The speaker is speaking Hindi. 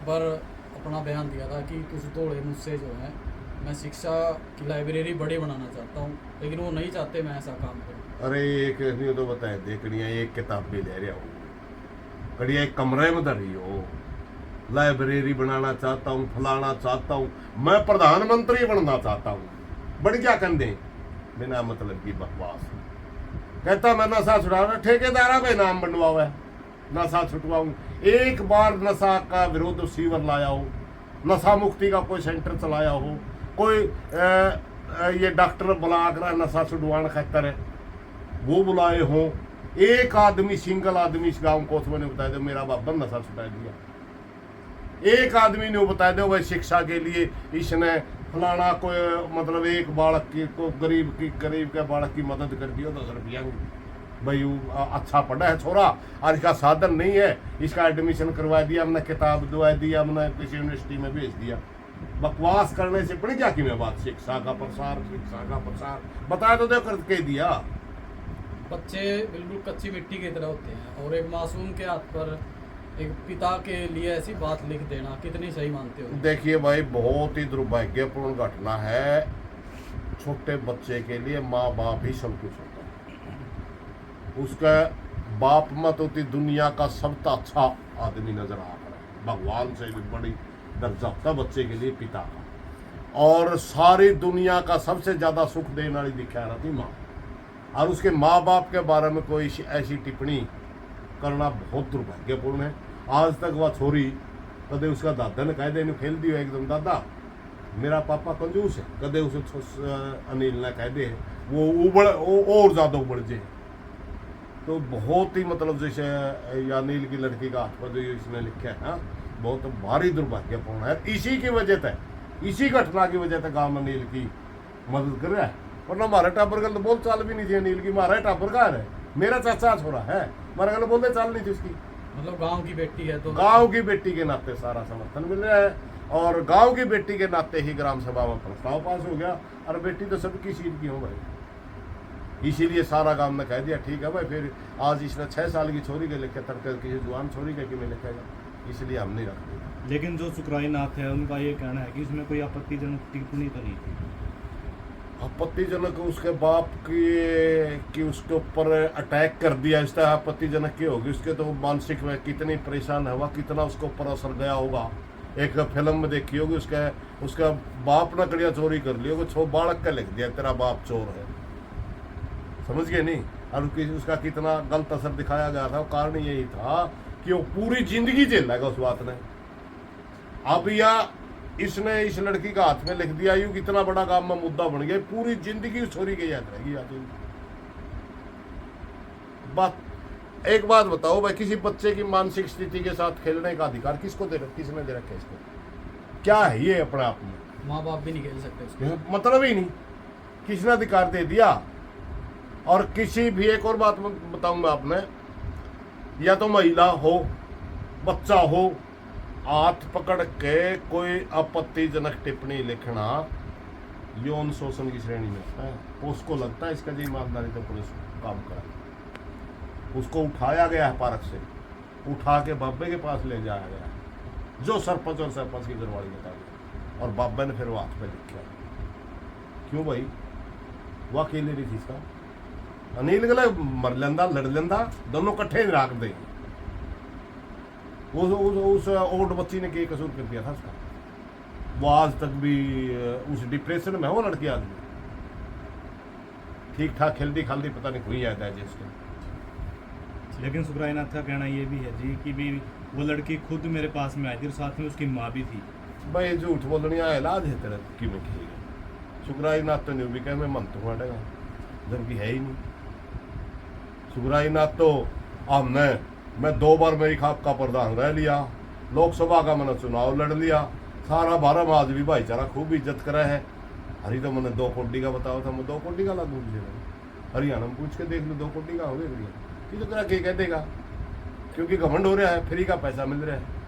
पर अपना बयान दिया था कि कुछ थोड़े मुझसे जो है मैं शिक्षा की लाइब्रेरी बड़ी बनाना चाहता हूँ, लेकिन वो नहीं चाहते मैं ऐसा काम करूँ। अरे एक नहीं तो बताए देखनिया एक किताब भी ले रहा हूँ, कड़िया एक कमरे में धरी हो, लाइब्रेरी बनाना चाहता हूँ, फलाना चाहता हूँ, मैं प्रधानमंत्री बनना चाहता हूँ। बढ़ क्या कंधे बिना मतलब की बकवास। कहता मैं नशा छुड़ा रहा, ठेकेदारा पे नाम बनवाओ है, नशा छुटवाऊं। एक बार नशा का विरोध शिविर लाया हो, नशा मुक्ति का कोई सेंटर चलाया हो, कोई ये डॉक्टर बुला कर नशा छुड़वाने खातर है वो बुलाए हो, एक आदमी सिंगल आदमी इस गांव को ने बताया दो मेरा बाबा नशा छुटा दिया, एक आदमी ने बताया दो भाई शिक्षा के लिए इसने फलाना कोई मतलब एक बालक की को गरीब के बालक की मदद कर दी 10 रुपया भाई अच्छा पढ़ा है छोरा और इसका साधन नहीं है, इसका एडमिशन करवा दिया हमने, किताब दवा दी, हमने किसी यूनिवर्सिटी में भेज दिया। बकवास करने से पड़ी क्या कि मैं बात शिक्षा का प्रसार बताया तो दे करके दिया। बच्चे बिल्कुल कच्ची मिट्टी की तरह होते हैं और एक मासूम के हाथ पर एक पिता के लिए ऐसी बात लिख देना कितनी सही मानते हो? देखिए भाई बहुत ही दुर्भाग्यपूर्ण घटना है, छोटे बच्चे के लिए माँ बाप ही सब कुछ होता है। उसका बाप मत होती दुनिया का सबसे अच्छा आदमी नजर आ रहा है, भगवान से भी बड़ी दर्जा होता बच्चे के लिए पिता का, और सारी दुनिया का सबसे ज्यादा सुख देने वाली दिखा रहा थी माँ, और उसके माँ बाप के बारे में कोई ऐसी टिप्पणी करना बहुत दुर्भाग्यपूर्ण है। आज तक वह छोरी कदे उसका दादा ने कह दे खेल दियो एकदम दादा मेरा पापा कंजूस है, कदे उसे अनिल ने कह दे वो और ज्यादा उबड़ जाए। तो बहुत ही मतलब जैसे अनिल की लड़की का हाथ पर जो इसने लिखा है ना बहुत भारी दुर्भाग्यपूर्ण है। इसी की वजह से, इसी घटना की वजह से गांव अनिल की मदद कर रहा है, वरना हमारे टाबर गल बोल चाल भी नहीं थी अनिल की, हमारा टाबर का है, मेरा चाचा छोरा है, हमारे गल बोलते चाल नहीं थी उसकी। मतलब गांव की बेटी है तो गांव की बेटी के नाते सारा समर्थन मिल रहा है, और गांव की बेटी के नाते ही ग्राम सभा में प्रस्ताव पास हो गया, और बेटी तो सबकी सीट की हो भाई, इसीलिए सारा गांव ने कह दिया ठीक है भाई। फिर आज इसने 6 साल की छोरी के लिखे तड़के किसी जवान छोरी के में लिखेगा, इसलिए हम नहीं रखते। लेकिन जो सुकराई नाथ है उनका ये कहना है कि इसमें कोई आपत्तिजनक टिप्पणी करी थी। आपत्तिजनक उसके बाप की उसके ऊपर अटैक कर दिया, इस तरह आपत्तिजनक की होगी, उसके तो मानसिक में कितनी परेशान हुआ, कितना उसके ऊपर असर गया होगा। एक फिल्म में देखी होगी उसका बाप ने कड़िया चोरी कर ली होगी, छो बालक का लिख दिया तेरा बाप चोर है, समझ गए नहीं, और उसका कितना गलत असर दिखाया गया था। कारण यही था कि वो पूरी जिंदगी झेलेगा उस बात ने। अब या इसने इस लड़की का हाथ में लिख दिया, यूं कितना बड़ा काम में मुद्दा बन गया, पूरी जिंदगी उस छोरी की याद रहेगी। याद बात एक बात बताओ भाई, किसी बच्चे की मानसिक स्थिति के साथ खेलने का अधिकार किसको दे रखा, किसने दे रखा है इसको? क्या है ये अपने आप में? माँ बाप भी नहीं खेल सकते उसके, मतलब ही नहीं, किसने अधिकार दे दिया? और किसी भी एक और बात बताऊंगा आपने, या तो महिला हो बच्चा हो, हाथ पकड़ के कोई आपत्तिजनक टिप्पणी लिखना यौन शोषण की श्रेणी में है। उसको लगता है इसका जो ईमानदारी तो पुलिस काम करा, उसको उठाया गया है पार्क से, उठा के बाबे के पास ले जाया गया, जो सरपंच और सरपंच की घरवाली बता दी, और बाबे ने फिर वो हाथ पे लिखा। क्यों भाई? वह अकेले नहीं थी इसका, अनिल गला मर लेंदा लड़ लेंदा, दोनों कट्ठे नहीं राख दे। उस ओल्ड बच्ची ने क्या कसूर कर दिया था उसका? वो आज तक भी उस डिप्रेशन में हो लड़की, आदमी ठीक ठाक खेलती खालती पता नहीं कोई याद है जिसको। लेकिन सुकराई नाथ का कहना ये भी है जी कि भी वो लड़की खुद मेरे पास में आई थी और साथ में उसकी माँ भी थी। भाई झूठ बोलने आया इलाज है तेरा कि में सुकराई नाथ तो नहीं भी कह मैं मन तो हटेगा, जबकि है ही नहीं। सुकराई नाथ तो हमने मैं 2 बार मेरी खाप का प्रधान रह लिया, लोकसभा का मैंने चुनाव लड़ लिया, सारा भारत में आज भी भाईचारा खूब इज्जत करे है। हरी तो मैंने 2 कोटी का बताया था, मैं 2 कोटी का लागू हरियाणा में पूछ के देख लो 2 कोटी का हो गया, ये तो कह देगा क्योंकि घमंड हो रहा है, फ्री का पैसा मिल रहा है।